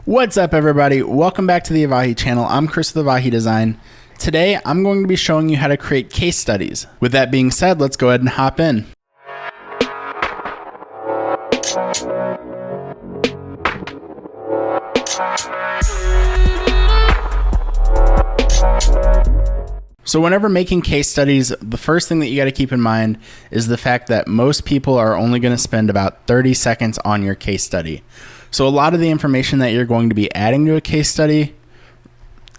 What's up, everybody? Welcome back to the Avahi channel. I'm Kris with Avahi Design. Today, I'm going to be showing you how to create case studies. With that being said, let's go ahead and hop in. So whenever making case studies, the first thing that you got to keep in mind is the fact that most people are only going to spend about 30 seconds on your case study. So a lot of the information that you're going to be adding to a case study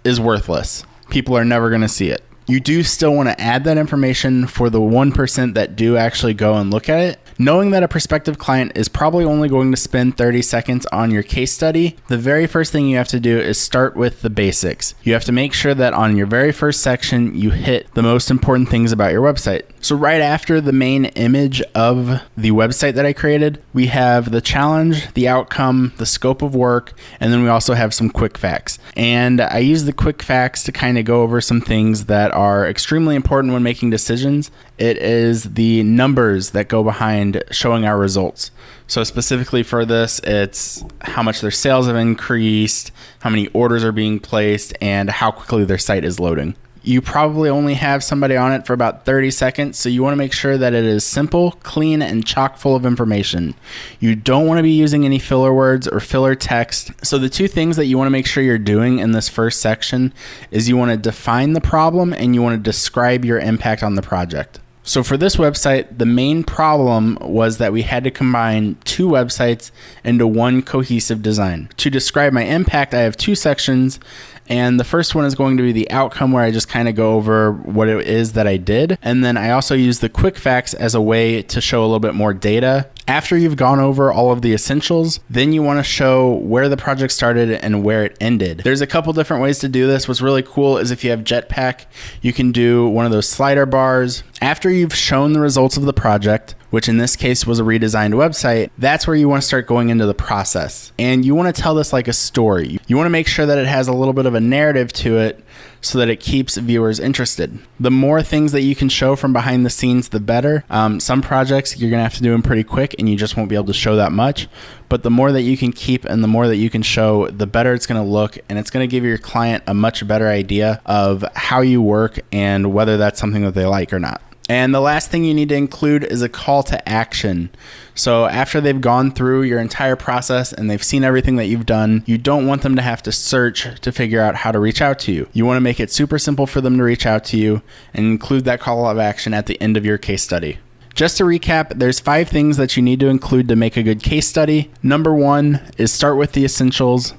is worthless. People are never going to see it. You do still want to add that information for the 1% that do actually go and look at it. Knowing that a prospective client is probably only going to spend 30 seconds on your case study, the very first thing you have to do is start with the basics. You have to make sure that on your very first section, you hit the most important things about your website. So right after the main image of the website that I created, we have the challenge, the outcome, the scope of work, and then we also have some quick facts. And I use the quick facts to kind of go over some things that are extremely important when making decisions. It is the numbers that go behind showing our results. So specifically for this, it's how much their sales have increased, how many orders are being placed, and how quickly their site is loading. You probably only have somebody on it for about 30 seconds, so you want to make sure that it is simple, clean, and chock full of information. You don't want to be using any filler words or filler text. So the two things that you want to make sure you're doing in this first section is you want to define the problem and you want to describe your impact on the project. So for this website, the main problem was that we had to combine two websites into one cohesive design. To describe my impact, I have two sections, and the first one is going to be the outcome, where I just kind of go over what it is that I did. And then I also use the quick facts as a way to show a little bit more data. After you've gone over all of the essentials, then you want to show where the project started and where it ended. There's a couple different ways to do this. What's really cool is if you have Jetpack, you can do one of those slider bars. After you've shown the results of the project, which in this case was a redesigned website, that's where you want to start going into the process. And you want to tell this like a story. You want to make sure that it has a little bit of a narrative to it so that it keeps viewers interested. The more things that you can show from behind the scenes, the better. Some projects you're going to have to do them pretty quick and you just won't be able to show that much. But the more that you can keep and the more that you can show, the better it's going to look, and it's going to give your client a much better idea of how you work and whether that's something that they like or not. And the last thing you need to include is a call to action. So after they've gone through your entire process and they've seen everything that you've done, you don't want them to have to search to figure out how to reach out to you. You want to make it super simple for them to reach out to you and include that call of action at the end of your case study. Just to recap, there's 5 things that you need to include to make a good case study. Number 1 is start with the essentials.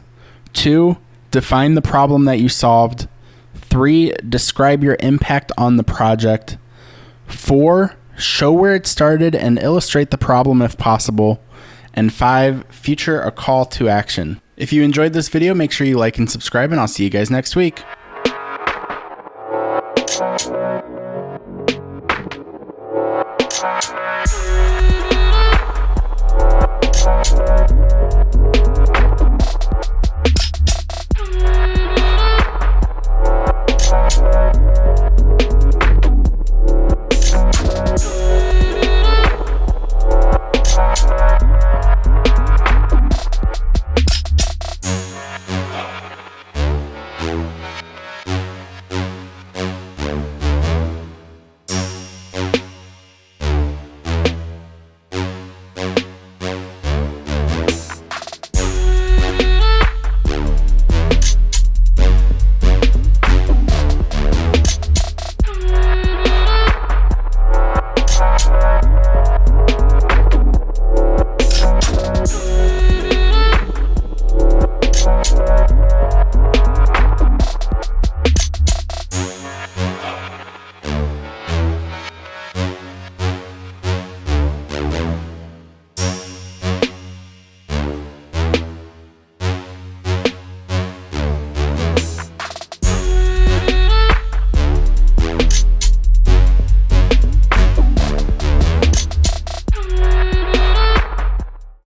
2, define the problem that you solved. 3, describe your impact on the project. 4, show where it started and illustrate the problem if possible. And 5, feature a call to action. If you enjoyed this video, make sure you like and subscribe, and I'll see you guys next week.